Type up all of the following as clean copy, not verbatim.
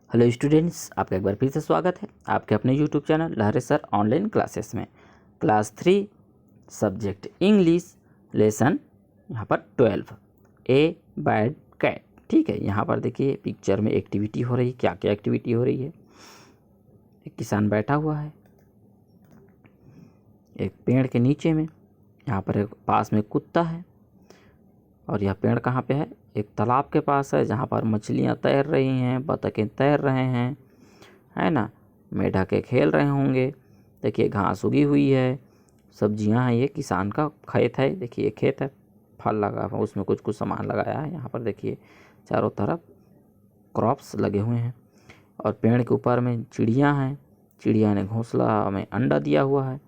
Hello students, आपका एक बार फिर से स्वागत है आपके अपने यूट्यूब चैनल लहरे सर ऑनलाइन क्लासेस में। क्लास 3 सब्जेक्ट इंग्लिश लेसन यहाँ पर 12 ए बैड कैट। ठीक है, यहाँ पर देखिए पिक्चर में एक्टिविटी हो रही है। क्या क्या एक्टिविटी हो रही है? एक किसान बैठा हुआ है एक पेड़ के नीचे में। यहाँ पर एक पास में कुत्ता है और यह पेड़ कहाँ पे है? एक तालाब के पास है जहाँ पर मछलियाँ तैर रही हैं, बतखें तैर रहे हैं, है ना। मेढके खेल रहे होंगे। देखिए घास उगी हुई है, सब्जियां हैं। ये किसान का खेत है। देखिए ये खेत है, फल लगा हुआ, उसमें कुछ कुछ सामान लगाया है। यहाँ पर देखिए चारों तरफ क्रॉप्स लगे हुए हैं और पेड़ के ऊपर में चिड़िया हैं। चिड़िया ने घोंसला में अंडा दिया हुआ है।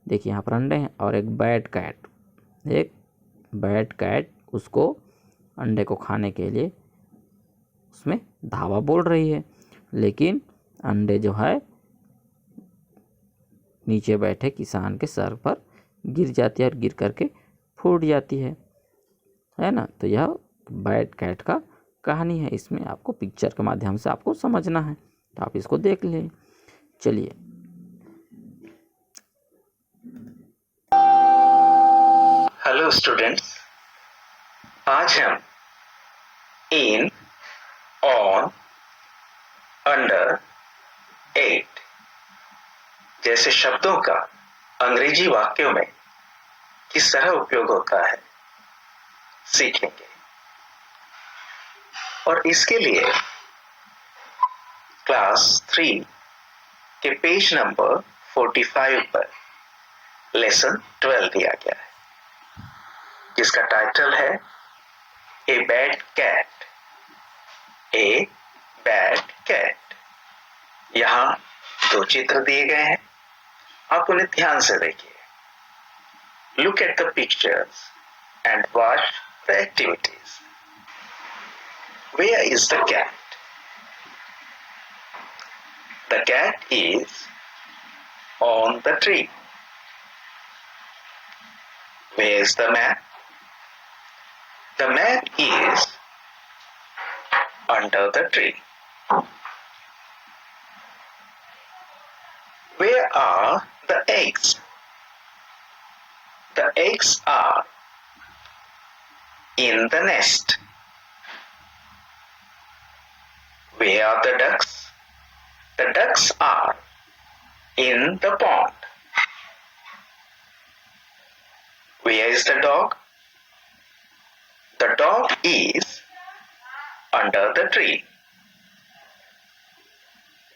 देखिए यहाँ पर अंडे हैं और एक बैड कैट उसको अंडे को खाने के लिए उसमें धावा बोल रही है, लेकिन अंडे जो है नीचे बैठे किसान के सर पर गिर जाती है और गिर करके फूट जाती है ना। तो यह बैड कैट का कहानी है। इसमें आपको पिक्चर के माध्यम से आपको समझना है, तो आप इसको देख लें। चलिए, हेलो स्टूडेंट्स, आज हम इन, ऑन, अंडर, एट जैसे शब्दों का अंग्रेजी वाक्यों में किस तरह उपयोग होता है सीखेंगे। और इसके लिए क्लास 3 के पेज नंबर 45 पर लेसन 12 दिया गया है, जिसका टाइटल है a bad cat. A bad cat. यहां दो चित्र दिए गए हैं, आप उन्हें ध्यान से देखिए। Look at the pictures and watch the activities. Where is the cat? The cat is on the tree. Where is the man? The man is under the tree. Where are the eggs? The eggs are in the nest. Where are the ducks? The ducks are in the pond. Where is the dog? The dog is under the tree.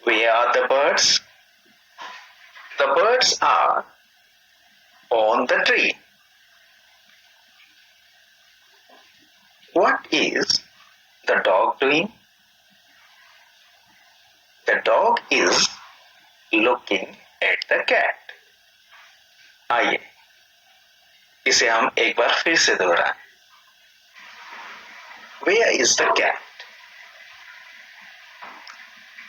Where are the birds? The birds are on the tree. What is the dog doing? The dog is looking at the cat. आइए इसे हम एक बार फिर से दोहराएं। Where is the cat?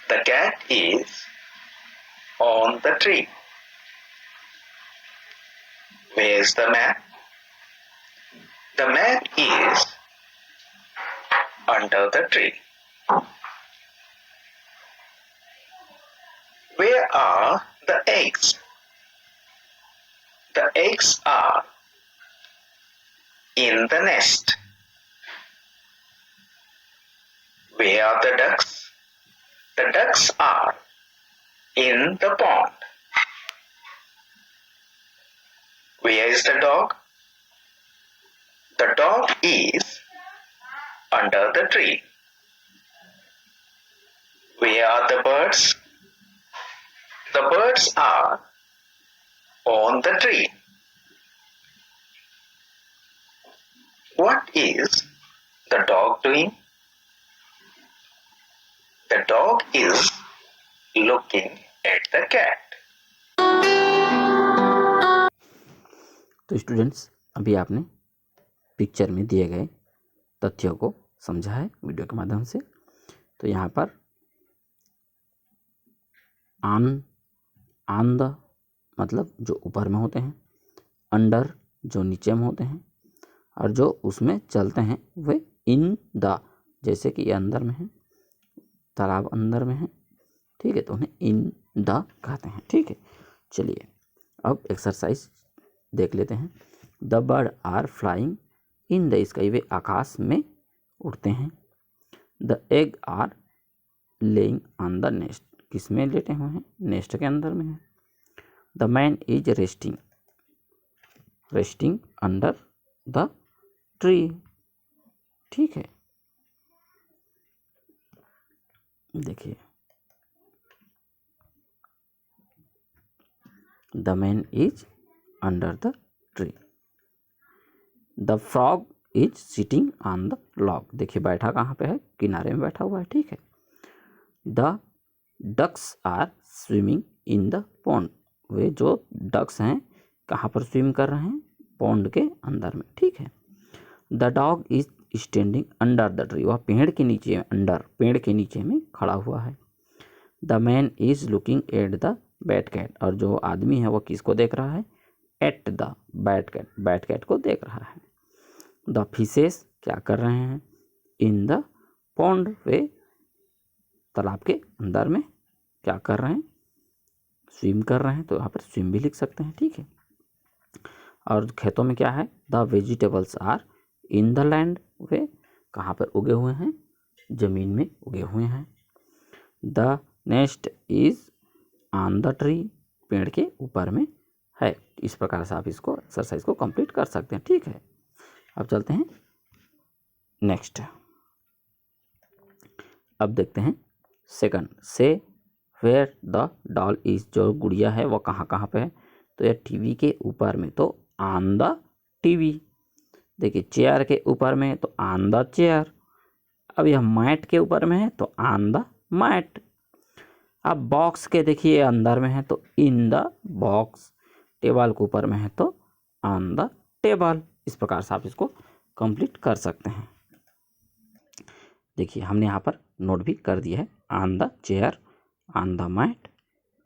The cat is on the tree. Where is the man? The man is under the tree. Where are the eggs? The eggs are in the nest. Where are the ducks? The ducks are in the pond. Where is the dog? The dog is under the tree. Where are the birds? The birds are on the tree. What is the dog doing? The dog is looking at the cat. तो students, अभी आपने picture में दिए गए तथ्यों को समझा है वीडियो के माध्यम से। तो यहाँ पर ऑन द मतलब जो ऊपर में होते हैं, अंडर जो नीचे में होते हैं, और जो उसमें चलते हैं वे इन द, जैसे कि ये अंदर में है तालाब अंदर में है, ठीक है, तो उन्हें इन द कहते हैं, ठीक है। चलिए अब एक्सरसाइज देख लेते हैं। The bird are flying in the sky, वे आकाश में उड़ते हैं। The egg are laying on the nest, किस में लेटे हुए हैं, नेस्ट के अंदर में है। The man is resting under the tree, ठीक है। देखिए the man is under the tree. The frog is sitting on the log, देखिए बैठा कहाँ पे है, किनारे में बैठा हुआ है, ठीक है। The ducks are swimming in the pond, वे जो डक्स हैं कहाँ पर स्विम कर रहे हैं, पॉन्ड के अंदर में, ठीक है। The dog is standing under the tree, वह पेड़ के नीचे, अंडर पेड़ के नीचे में खड़ा हुआ है। The man is looking at the bat cat, और जो आदमी है वो किसको देख रहा है, एट द बैट कैट को देख रहा है। द फिशेस क्या कर रहे हैं, इन द पॉन्ड, वे तालाब के अंदर में क्या कर रहे हैं, स्विम कर रहे हैं, तो यहाँ पर स्विम भी लिख सकते हैं, ठीक है। और खेतों में क्या है, the vegetables are in the land, वे कहाँ पर उगे हुए हैं, जमीन में उगे हुए हैं। The nest is on the tree, पेड़ के ऊपर में है। इस प्रकार से आप इसको एक्सरसाइज को कंप्लीट कर सकते हैं, ठीक है। अब चलते हैं नेक्स्ट। अब देखते हैं सेकंड, से वेयर द डॉल इज, जो गुड़िया है वो कहाँ कहाँ पे है, तो यह टीवी के ऊपर में, तो ऑन द टीवी। देखिए चेयर के ऊपर में तो ऑन द चेयर। अब यह मैट के ऊपर में है तो ऑन द मैट। अब बॉक्स के देखिए अंदर में है तो इन द बॉक्स। टेबल के ऊपर में है तो ऑन द टेबल। इस प्रकार से आप इसको कंप्लीट कर सकते हैं। देखिए हमने यहाँ पर नोट भी कर दिया है, on the chair, on the mat,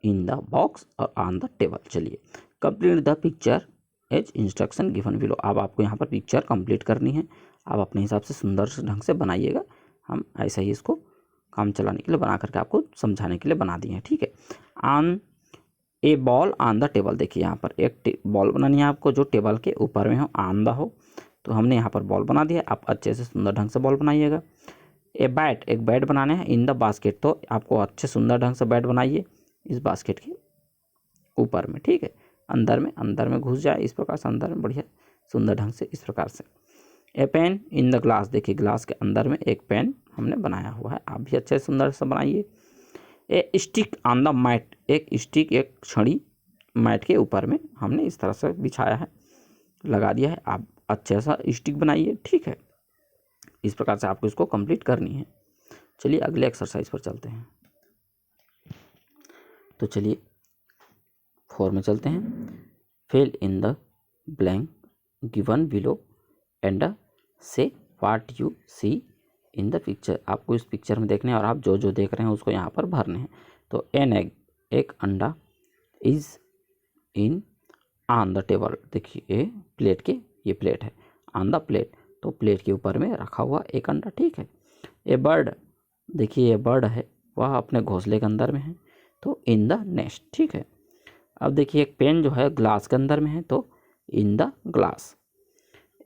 in the box और ऑन द टेबल। चलिए complete the picture as instruction given below. अब आपको यहाँ पर पिक्चर कंप्लीट करनी है, आप अपने हिसाब से सुंदर ढंग से बनाइएगा। हम ऐसा ही इसको काम चलाने के लिए बना करके आपको समझाने के लिए बना दिए हैं, ठीक है। On A ball on the table, देखिए यहाँ पर एक बॉल बनानी है आपको जो टेबल के ऊपर में हो, ऑन द हो, तो हमने यहाँ पर बॉल बना दिया। आप अच्छे से सुंदर ढंग से बॉल बनाइएगा। ए बैट, एक बैट बनाने हैं इन द बास्केट, तो आपको अच्छे सुंदर ढंग से बैट बनाइए इस बास्केट के ऊपर में, ठीक है। अंदर में घुस जाए इस प्रकार से, अंदर में बढ़िया सुंदर ढंग से इस प्रकार से। ए पेन इन द ग्लास, देखिए ग्लास के अंदर में एक पेन हमने बनाया हुआ है, आप भी अच्छे सुंदर से बनाइए। A stick on the mat, एक स्टिक, एक छड़ी मैट के ऊपर में हमने इस तरह से बिछाया है, लगा दिया है। आप अच्छे सा स्टिक बनाइए, ठीक है। इस प्रकार से आपको इसको कंप्लीट करनी है। चलिए अगले एक्सरसाइज पर चलते हैं। तो चलिए 4 में चलते हैं। Fill in the blank given below and say what you see in the picture. आपको इस पिक्चर में देखना है और आप जो जो देख रहे हैं उसको यहाँ पर भरने हैं। तो एन एग, एक अंडा, is in on the table, देखिए ये प्लेट के, ये प्लेट है, ऑन द प्लेट, तो प्लेट के ऊपर में रखा हुआ एक अंडा, ठीक है। ए बर्ड, देखिए ये बर्ड है वह अपने घोंसले के अंदर में है, तो इन द नेस्ट, ठीक है। अब देखिए एक पेन जो है ग्लास के अंदर में है, तो इन द ग्लास।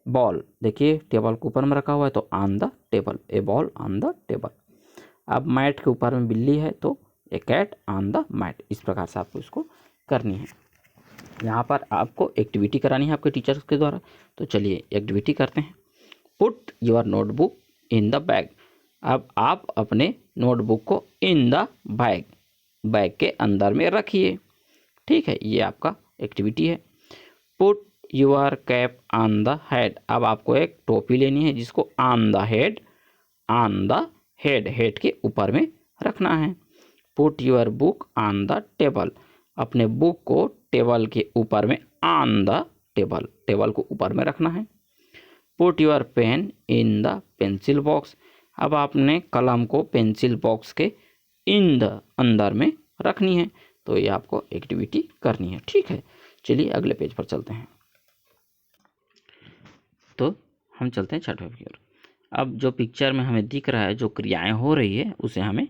बॉल, देखिए टेबल के ऊपर में रखा हुआ है, तो on the table, A ball on the table. अब मैट के ऊपर में बिल्ली है, तो ए कैट ऑन द मैट। इस प्रकार से आपको इसको करनी है। यहाँ पर आपको एक्टिविटी करानी है आपके टीचर्स के द्वारा, तो चलिए एक्टिविटी करते हैं। Put your notebook in the bag. अब आप अपने नोटबुक को इन द बैग के अंदर में रखिए, ठीक है। ये आपका एक्टिविटी है। Put your cap on the head. अब आपको एक टोपी लेनी है जिसको ऑन द हेड के ऊपर में रखना है। Put your book on the table. अपने बुक को टेबल के ऊपर में ऑन द टेबल को ऊपर में रखना है। Put your pain in the pencil box. अब आपने कलम को पेंसिल बॉक्स के इन द अंदर में रखनी है। तो ये आपको एक्टिविटी करनी है, ठीक है। चलिए अगले पेज पर चलते हैं। तो हम चलते हैं 6वें की ओर। अब जो पिक्चर में हमें दिख रहा है, जो क्रियाएं हो रही है उसे हमें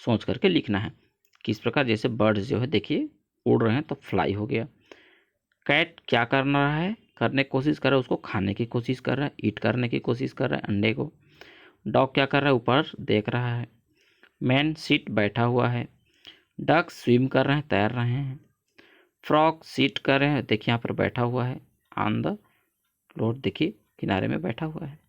सोच करके लिखना है। किस प्रकार, जैसे बर्ड्स जो है देखिए उड़ रहे हैं तो फ्लाई हो गया। कैट क्या कर रहा है, करने की कोशिश कर रहा है, उसको खाने की कोशिश कर रहा है, ईट करने की कोशिश कर रहा है अंडे को। डॉग क्या कर रहा है, ऊपर देख रहा है। मैन सीट बैठा हुआ है। डक स्विम कर रहे हैं, तैर रहे हैं। फ्रॉग सीट कर रहे हैं, देखिए यहाँ पर बैठा हुआ है। ऑन द फ्लोर देखिए किनारे में बैठा हुआ है।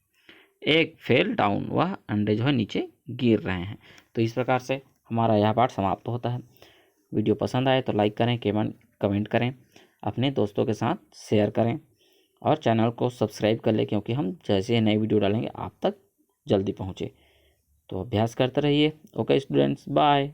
एग फेल डाउन, वह अंडे जो है नीचे गिर रहे हैं। तो इस प्रकार से हमारा यह पाठ समाप्त होता है। वीडियो पसंद आए तो लाइक करें, कमेंट करें, अपने दोस्तों के साथ शेयर करें और चैनल को सब्सक्राइब कर लें, क्योंकि हम जैसे नई वीडियो डालेंगे आप तक जल्दी पहुँचे। तो अभ्यास करते रहिए। Okay students, bye.